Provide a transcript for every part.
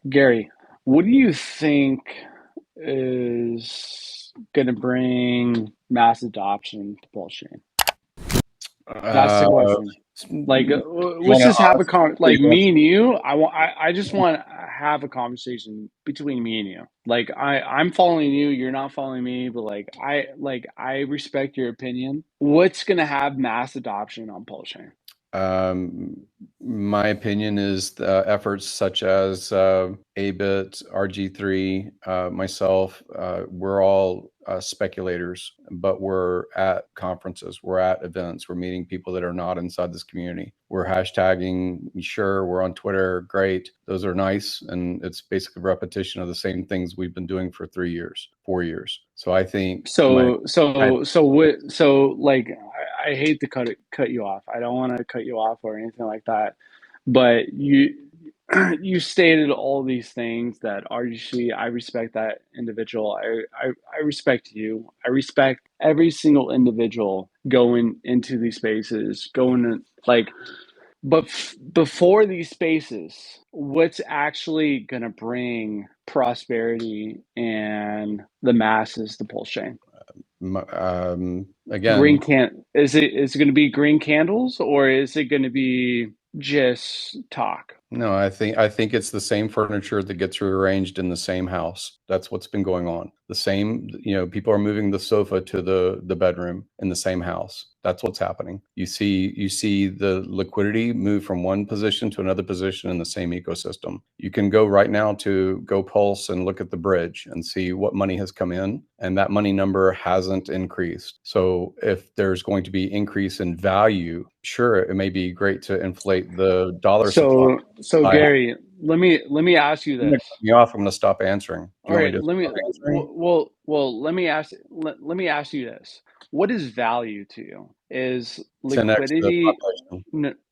Gary, what do you think is going to bring mass adoption to Pulsechain? That's the Uh, question. Like, you let's want to just have a honestly like me answer? and you. I just want to have a conversation between me and you. Like, I'm following you. You're not following me, but I respect your opinion. What's going to have mass adoption on Pulsechain? Um, my opinion is the efforts such as ABIT, RG3, myself, we're all speculators, but we're at conferences, we're at events, we're meeting people that are not inside this community. We're hashtagging, sure, we're on Twitter, great. Those are nice. And it's basically a repetition of the same things we've been doing for 3 years, 4 years. So I think I hate to cut you off. I don't want to cut you off or anything like that. But you stated all these things that obviously I respect that individual. I respect you. I respect every single individual going into these spaces, going to but before these spaces, what's actually going to bring prosperity and the masses to Pulse Chain? again, Is it going to be green candles or is it going to be just talk? no, I think it's the same furniture that gets rearranged in the same house. That's what's been going on. The same, people are moving the sofa to the bedroom in the same house. That's what's happening. You see the liquidity move from one position to another position in the same ecosystem. You can go right now to Go Pulse and look at the bridge and see what money has come in, and that money number hasn't increased. So if there's going to be increase in value, sure, it may be great to inflate the dollar supply. So I Gary, let me ask you You're gonna this. cut me off. I'm going to stop answering. Do you All want me right, to let me stop answering? let me ask you this. What is value to you? 10x the population.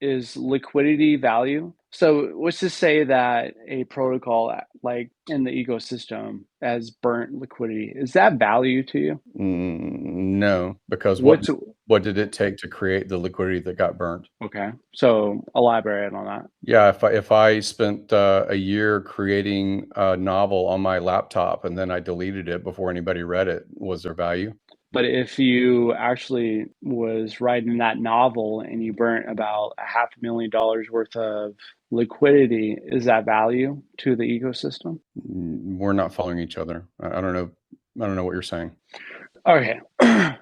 Is liquidity value? So let's just say that a protocol like in the ecosystem has burnt liquidity. Is that value to you? No, because what What's what did it take to create the liquidity that got burnt? okay? So elaborate on that. Yeah, if I spent a year creating a novel on my laptop and then I deleted it before anybody read it, was there value? But if you actually was writing that novel and you burnt about $500,000 worth of liquidity, is that value to the ecosystem? We're not following each other. I don't know. I don't know what you're saying. Okay.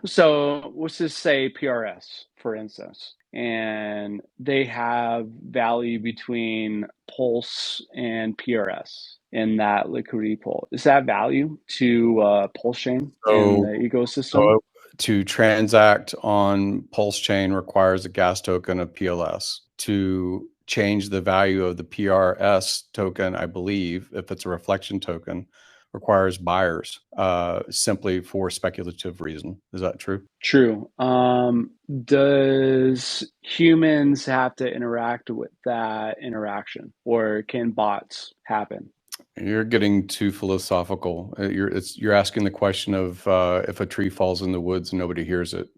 So let's just say PRS, for instance, and they have value between Pulse and PRS in that liquidity pool. Is that value to Pulse chain in the So ecosystem? So to transact on Pulse Chain requires a gas token of PLS. To change the value of the PRS token, I believe, if it's a reflection token, requires buyers simply for speculative reason. Is that true? True. Does humans have to interact with that interaction, or can bots happen? You're getting too philosophical. You're asking the question of if a tree falls in the woods and nobody hears it,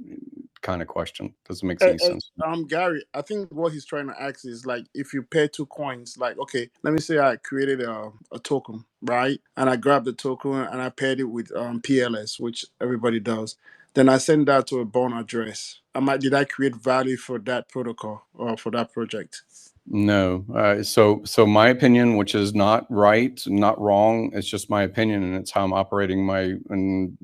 kind of question. Doesn't make any sense. Gary, I think what he's trying to ask is like if you pair two coins, like okay, let me say I created a token, right? And I grabbed the token and I paired it with PLS, which everybody does. Then I send that to a bond address. Did I create value for that protocol or for that project? No. So my opinion, which is not right, not wrong, it's just my opinion, and it's how I'm operating my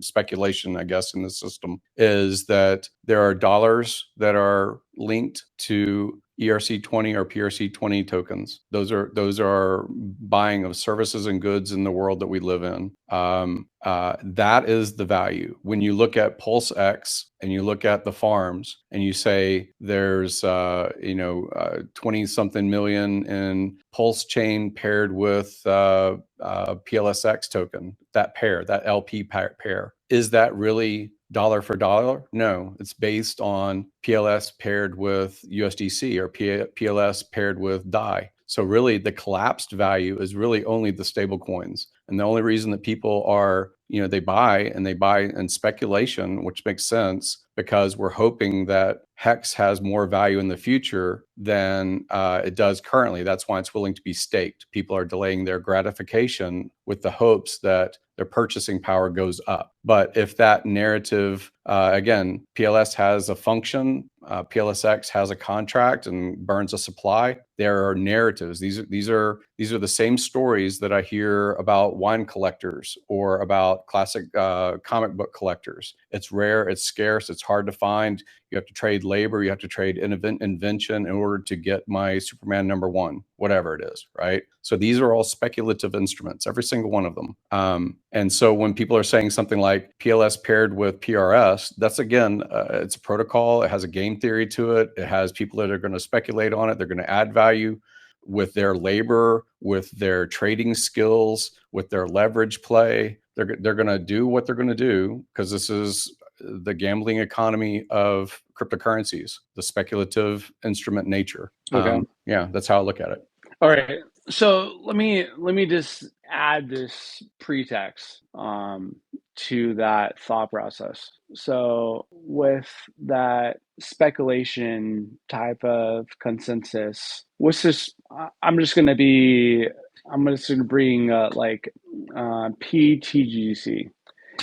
speculation, I guess, in the system, is that there are dollars that are linked to ERC20 or PRC20 tokens. Those are buying of services and goods in the world that we live in. That is the value. When you look at PulseX and you look at the farms and you say there's 20 something million in Pulse chain paired with PLSX token, that pair, that LP pair, is that really dollar for dollar? No, it's based on PLS paired with USDC or PLS paired with DAI. So really the collapsed value is really only the stable coins. And the only reason that people are they buy in speculation, which makes sense because we're hoping that Hex has more value in the future than it does currently. That's why it's willing to be staked. People are delaying their gratification with the hopes that their purchasing power goes up. But if that narrative, again, PLS has a function, PLSX has a contract and burns a supply. There are narratives. These are the same stories that I hear about wine collectors or about classic comic book collectors. It's rare, it's scarce, it's hard to find. You have to trade labor, you have to trade invention in order to get my Superman #1, whatever it is, right? So these are all speculative instruments, every single one of them. And so when people are saying something like PLS paired with PRS, that's again, it's a protocol. It has a game theory to it. It has people that are going to speculate on it. They're going to add value with their labor, with their trading skills, with their leverage play. They're going to do what they're going to do because this is the gambling economy of cryptocurrencies, the speculative instrument nature. Okay. Yeah, that's how I look at it. All right. So let me just add this pretext to that thought process. So with that speculation type of consensus, what's this? I'm just going to bring like PTGC.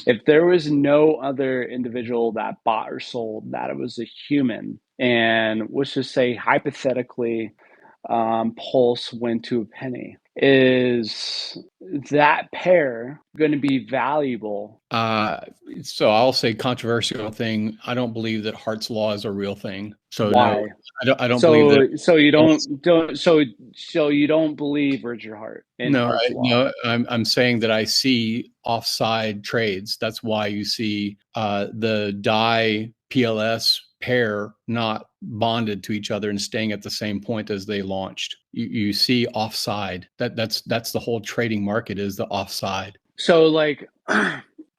If there was no other individual that bought or sold, that it was a human, and let's just say hypothetically, Pulse went to a penny, is that pair going to be valuable? So I'll say controversial thing. I don't believe that Hart's law is a real thing. So Why? no, I don't believe that. So you don't believe Richard Hart in Hart's law? No, I'm saying that I see offside trades. That's why you see the DAI PLS pair not bonded to each other and staying at the same point as they launched. You see offside. That's the whole trading market, is the offside. So like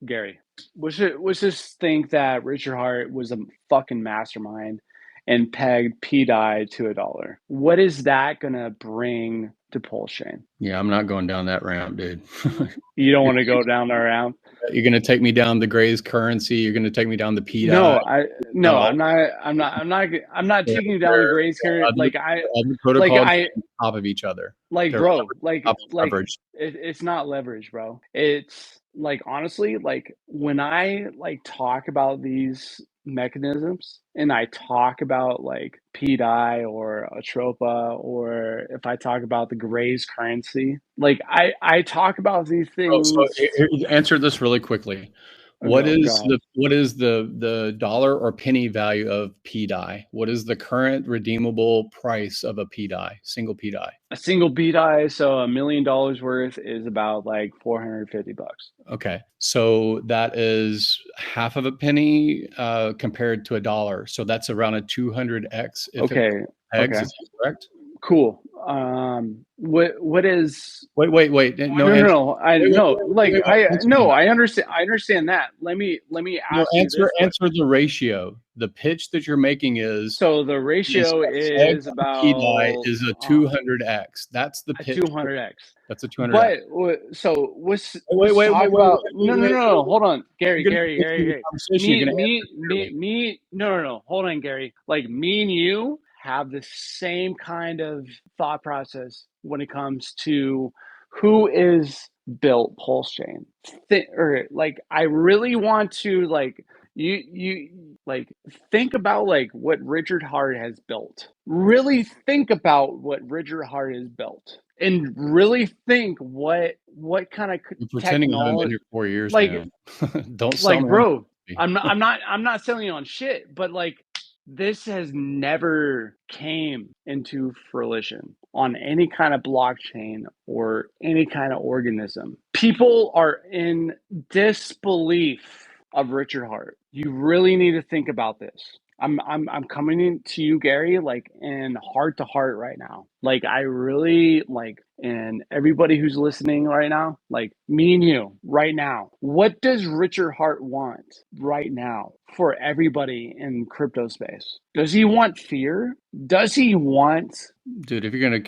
Gary, let's just think that Richard Hart was a fucking mastermind and pegged PDI to $1. What is that gonna bring to Pulsechain? Yeah, I'm not going down that ramp, dude. You don't want to go down that ramp? You're going to take me down the Gray's currency. You're going to take me down the PDI. I'm not taking you down the Gray's currency. Like on top of each other. Like, bro, like it's not leverage, bro. It's like, honestly, like when I like talk about these mechanisms and I talk about like PDI or Atropa, or if I talk about the Gray's currency, like I talk about these things. So answer this really quickly. What is the dollar or penny value of PDI? What is the current redeemable price of a PDI, single PDI? A single PDI, so $1 million worth, is about like $450. Okay, so that is half of a penny compared to $1. So that's around a 200x. Okay. Is that correct? Cool. What is? Wait. No. I understand that. Let me ask you this. Answer the ratio. The pitch that you're making is, so the ratio is about PDI is a 200x. That's the pitch. 200x. That's a 200x. But so what's wait. No. Hold on, Gary. No. Hold on, Gary. Like me and you have the same kind of thought process when it comes to who is built Pulsechain. Or like, I really want to like you like think about like what Richard Hart has built. Really think about what Richard Hart has built, and really think what kind of pretending I've been here 4 years like now. Don't like, bro. I'm not selling you on shit, but like, this has never came into fruition on any kind of blockchain or any kind of organism. People are in disbelief of Richard Hart. You really need to think about this. I'm coming in to you, Gary, like in heart to heart right now. Like, I really like, and everybody who's listening right now, like me and you right now, what does Richard Hart want right now for everybody in crypto space? Does he want fear? Does he want? Dude, if you're gonna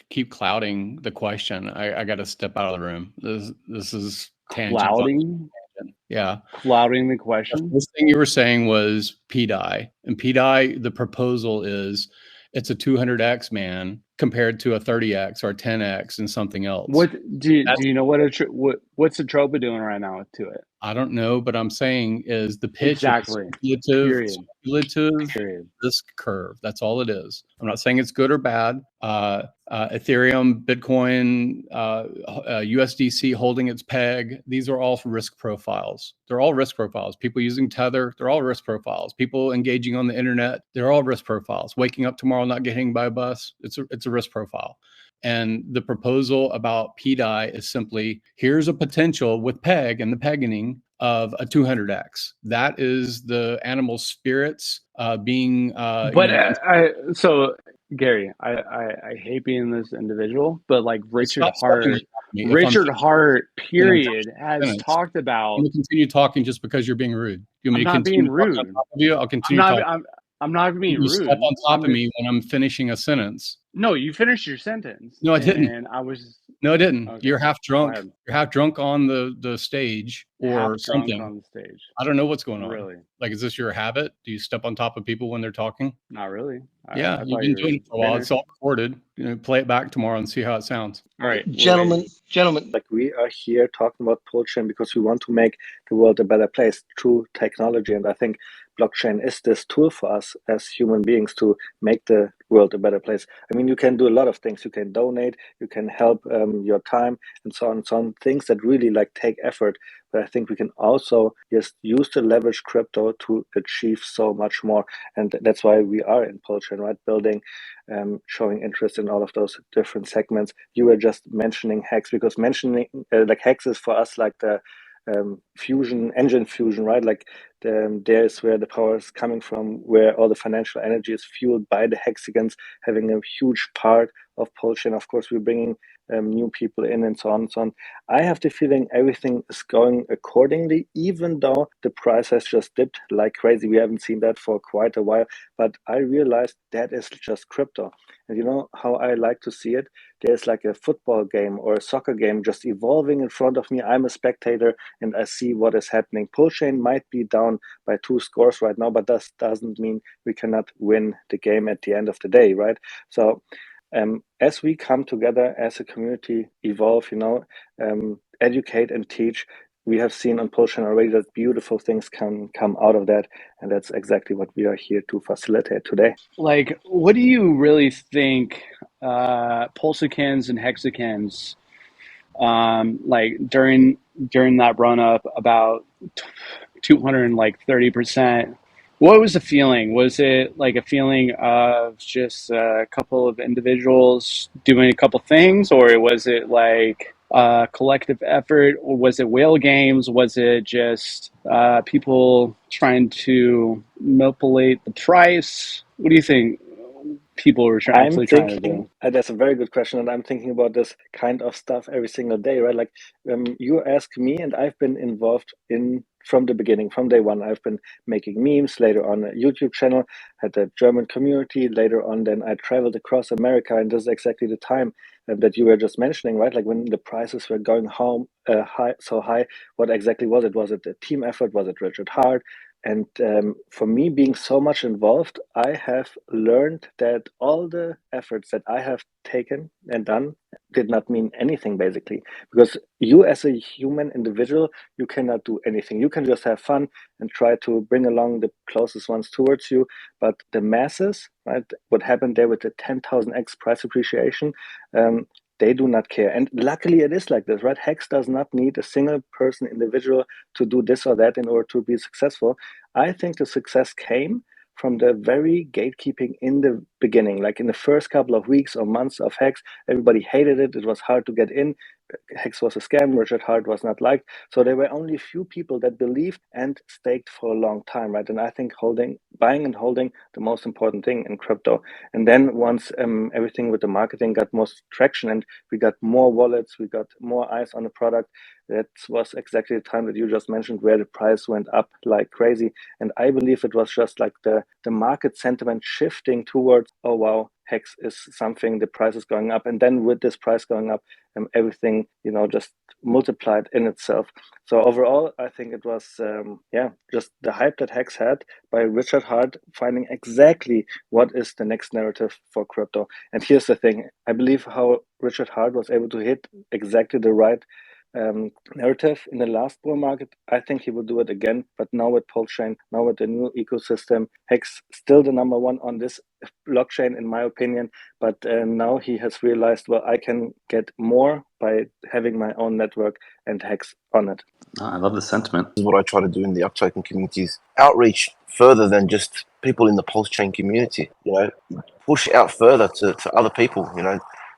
keep clouding the question, I got to step out of the room. This is tangents on Clouding, tangent. Yeah. clouding the The question. first thing you were saying was PDI. And PDI, the proposal is it's a 200x, man, compared to a 30x or a 10x and something else. What do That's you know what's Atropa doing right now to it? I don't know, but I'm saying is the pitch Exactly. is Period. speculative Period. risk curve. That's all it is. I'm not saying it's good or bad. Ethereum, Bitcoin, USDC holding its peg. These are all risk profiles. They're all risk profiles. People using Tether, they're all risk profiles. People engaging on the internet, they're all risk profiles. Waking up tomorrow not getting hit by a bus, it's a risk profile. And the proposal about PDI is simply here's a potential with PEG and the pegging of a 200x. That is the animal spirits being. But so Gary, I hate being this individual, but like Richard Hart, period, has talked about. I'm going to continue talking just because you're being rude. You want me to continue talking on top of you? I'll continue talking. I'm not being You rude. step on top of me when I'm finishing a sentence. No, you finished your sentence. No, I didn't. And I was. No, I didn't. Okay. You're half drunk. You're half drunk on the stage or half something. Drunk on the stage. I don't know what's going on. Really? Like, is this your habit? Do you step on top of people when they're talking? Not really. Yeah, you've been doing it for a while. It's all recorded. Play it back tomorrow and see how it sounds. All right, gentlemen. Like, we are here talking about Pulsechain because we want to make the world a better place through technology, and I think blockchain is this tool for us as human beings to make the world a better place. I mean, you can do a lot of things. You can donate, you can help your time, and so on and so on. Things that really like take effort. But I think we can also just use the leverage crypto to achieve so much more. And that's why we are in Pulsechain, right? Building, showing interest in all of those different segments. You were just mentioning Hex because mentioning like Hex is for us like the engine fusion, right? Like there's where the power is coming from, where all the financial energy is fueled by the hexagons having a huge part of Pulsechain. Of course, we're bringing new people in and so on and so on. I have the feeling everything is going accordingly, even though the price has just dipped like crazy. We haven't seen that for quite a while, but I realized that is just crypto. And you know how I like to see it? There's like a football game or a soccer game just evolving in front of me. I'm a spectator and I see what is happening. Pulsechain might be down by 2 scores right now, but that doesn't mean we cannot win the game at the end of the day, right? So as we come together as a community, evolve, educate and teach, we have seen on Pulsechain already that beautiful things can come out of that, and that's exactly what we are here to facilitate today. Like, what do you really think Pulsechans and hexagons, like during that run up about 230%? What was the feeling? Was it like a feeling of just a couple of individuals doing a couple things, or was it like a collective effort, or was it whale games? Was it just people trying to manipulate the price? What do you think people were actually trying to do? That's a very good question, and I'm thinking about this kind of stuff every single day, right? Like you ask me, and I've been involved in from the beginning, from day one. I've been making memes, later on a YouTube channel, had a German community, later on then I traveled across America, and this is exactly the time that you were just mentioning, right? Like when the prices were going so high, what exactly was it? Was it a team effort? Was it Richard Hart? And for me, being so much involved, I have learned that all the efforts that I have taken and done did not mean anything, basically. Because you as a human individual, you cannot do anything. You can just have fun and try to bring along the closest ones towards you. But the masses, right, what happened there with the 10,000x price appreciation, they do not care. And luckily it is like this, right? Hex does not need a single person, individual to do this or that in order to be successful. I think the success came from the very gatekeeping in the beginning. Like in the first couple of weeks or months of Hex, everybody hated it. It was hard to get in. Hex was a scam. Richard Hart was not liked. So there were only a few people that believed and staked for a long time, right? And I think buying and holding, the most important thing in crypto. And then once everything with the marketing got more traction and we got more wallets, we got more eyes on the product, that was exactly the time that you just mentioned where the price went up like crazy. And I believe it was just like the market sentiment shifting towards towards, oh wow, Hex is something, the price is going up. And then with this price going up, everything, just multiplied in itself. So overall, I think it was, just the hype that Hex had by Richard Hart, finding exactly what is the next narrative for crypto. And here's the thing, I believe how Richard Hart was able to hit exactly the right narrative in the last bull market. I think he will do it again, but now with Pulsechain, now with the new ecosystem, Hex still the number one on this blockchain, in my opinion. But now he has realized, well, I can get more by having my own network and Hex on it. I love the sentiment. This is what I try to do in the uptoken communities. Outreach further than just people in the Pulsechain community. Push out further to other people.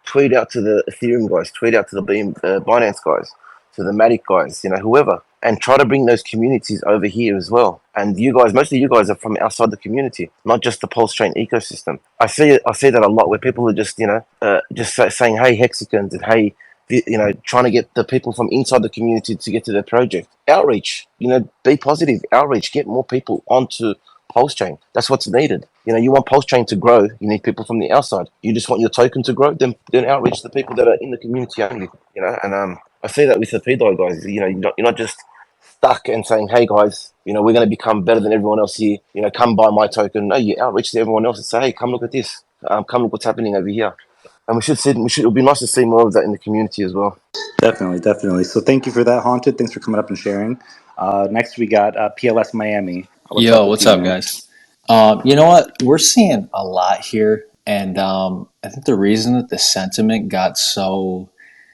Tweet out to the Ethereum guys, tweet out to the Binance guys, to the Matic guys, whoever, and try to bring those communities over here as well. And you guys, most of you guys are from outside the community, not just the Pulsechain ecosystem. I see that a lot, where people are just saying, hey, Hexicans, and hey, trying to get the people from inside the community to get to their project. Outreach, be positive. Outreach, get more people onto Pulsechain. That's what's needed. You want Pulsechain to grow, you need people from the outside. You just want your token to grow, then outreach the people that are in the community only. And I see that with the PDI guys. You're not just stuck and saying, hey guys, we're going to become better than everyone else here. Come buy my token. No, you outreach to everyone else and say, hey, come look at this. Come look what's happening over here. And it'll be nice to see more of that in the community as well. Definitely. So thank you for that, Haunted. Thanks for coming up and sharing. Next, we got PLS Miami. What's up, guys? You know what? We're seeing a lot here. And I think the reason that the sentiment got so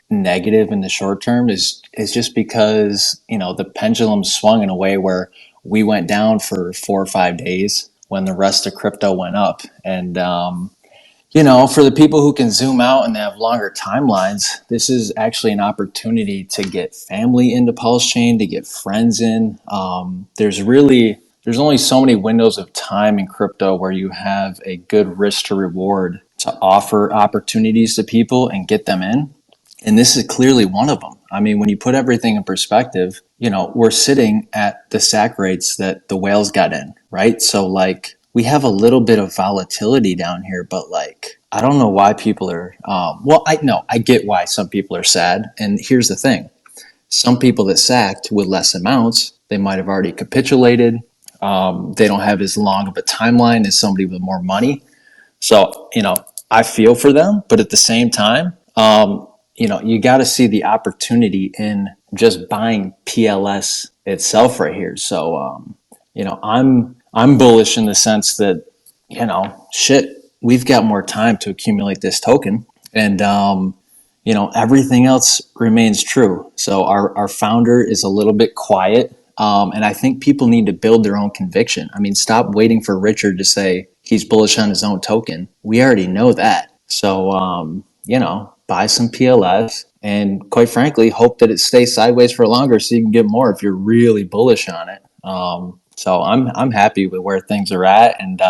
negative in the short term is just because, the pendulum swung in a way where we went down for 4 or 5 days when the rest of crypto went up. And, for the people who can zoom out and have longer timelines, this is actually an opportunity to get family into Pulsechain, to get friends in. There's only so many windows of time in crypto where you have a good risk to reward to offer opportunities to people and get them in. And this is clearly one of them. I mean, when you put everything in perspective, we're sitting at the sac rates that the whales got in, right? So we have a little bit of volatility down here, but I don't know why people are, I get why some people are sad. And here's the thing. Some people that sacked with less amounts, they might have already capitulated. They don't have as long of a timeline as somebody with more money. So, I feel for them, but at the same time, you got to see the opportunity in just buying PLS itself right here. So, I'm bullish in the sense that, we've got more time to accumulate this token, and, everything else remains true. So our founder is a little bit quiet. And I think people need to build their own conviction. I mean, stop waiting for Richard to say he's bullish on his own token. We already know that. So, buy some PLS and, quite frankly, hope that it stays sideways for longer so you can get more if you're really bullish on it. So I'm happy with where things are at. And,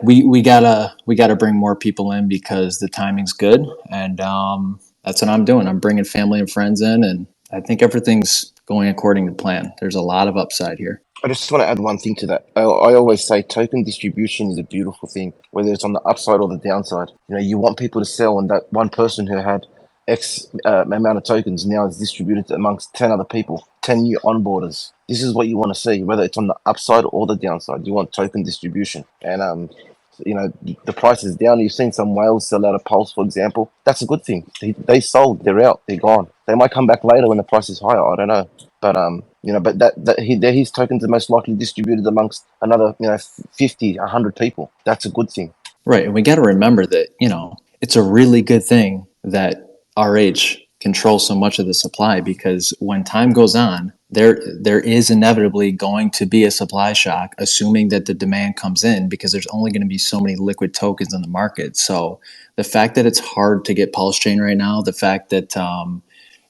we gotta bring more people in because the timing's good. And that's what I'm doing. I'm bringing family and friends in, and I think everything's going according to plan. There's a lot of upside here. I just want to add one thing to that. I always say token distribution is a beautiful thing, whether it's on the upside or the downside. You want people to sell, and that one person who had X amount of tokens now is distributed amongst 10 other people, 10 new onboarders. This is what you want to see, whether it's on the upside or the downside. You want token distribution. And the price is down. You've seen some whales sell out of Pulse, for example. That's a good thing. They sold. They're out. They're gone. They might come back later when the price is higher. I don't know. But but his tokens are most likely distributed amongst another 50, 100 people. That's a good thing. Right, and we got to remember that it's a really good thing that RH controls so much of the supply, because when time goes on, there is inevitably going to be a supply shock, assuming that the demand comes in, because there's only going to be so many liquid tokens in the market. So the fact that it's hard to get Pulsechain right now, the fact that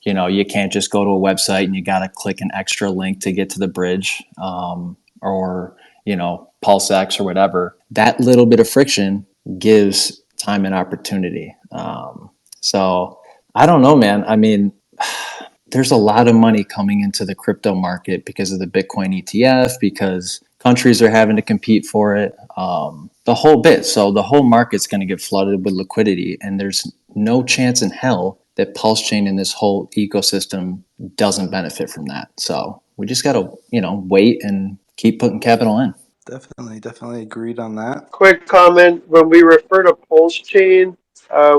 you can't just go to a website and you got to click an extra link to get to the bridge, or Pulsex or whatever, that little bit of friction gives time and opportunity. So I don't know, man. I mean, there's a lot of money coming into the crypto market because of the Bitcoin ETF, because countries are having to compete for it, the whole bit. So the whole market's going to get flooded with liquidity, and there's no chance in hell that Pulsechain and this whole ecosystem doesn't benefit from that. So we just got to, wait and keep putting capital in. Definitely agreed on that. Quick comment: when we refer to Pulsechain,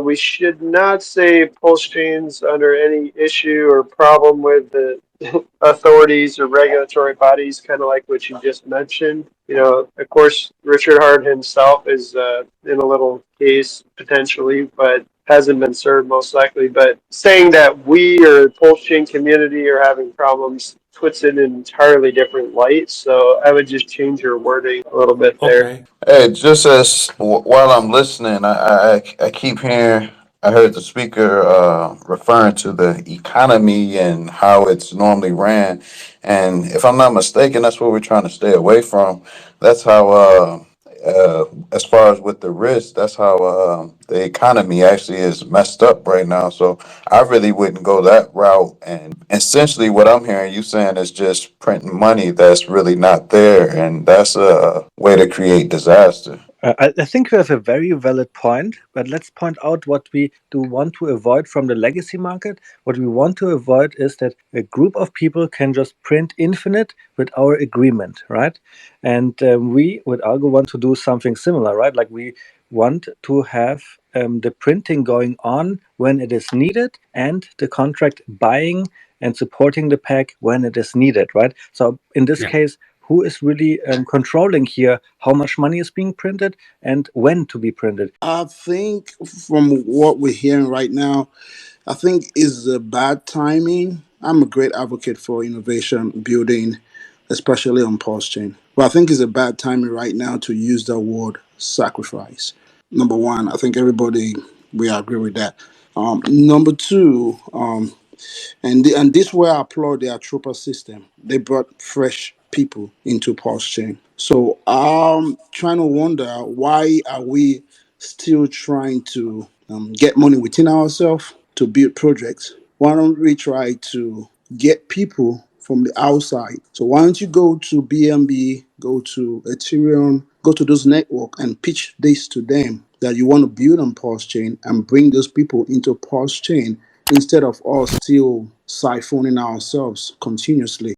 we should not say Pulsechain's under any issue or problem with the authorities or regulatory bodies, kind of like what you just mentioned. Of course, Richard Hart himself is in a little case potentially, but hasn't been served most likely. But saying that we or the Pulsechain community are having problems puts it in an entirely different light. So I would just change your wording a little bit there. Okay. Hey, just as while I'm listening, I keep hearing. I heard the speaker referring to the economy and how it's normally ran, and if I'm not mistaken, that's what we're trying to stay away from. That's how, as far as with the risk, that's how the economy actually is messed up right now. So I really wouldn't go that route. And essentially, what I'm hearing you saying is just printing money that's really not there, and that's a way to create disaster. I think you have a very valid point, but let's point out what we do want to avoid from the legacy market. What we want to avoid is that a group of people can just print infinite with our agreement, right? And we with Algo want to do something similar, right? Like we want to have the printing going on when it is needed and the contract buying and supporting the peg when it is needed, right? So in this case, who is really controlling here how much money is being printed and when to be printed? I think from what we're hearing right now, I think is a bad timing. I'm a great advocate for innovation building, especially on Pulsechain. But I think it's a bad timing right now to use the word sacrifice. Number one, I think we agree with that. Number two, and this where I applaud the Atropa system. They brought fresh people into Pulsechain. So I'm trying to wonder, why are we still trying to get money within ourselves to build projects? Why don't we try to get people from the outside? So why don't you go to BNB, go to Ethereum, go to those network and pitch this to them that you want to build on Pulsechain and bring those people into Pulsechain instead of us still siphoning ourselves continuously.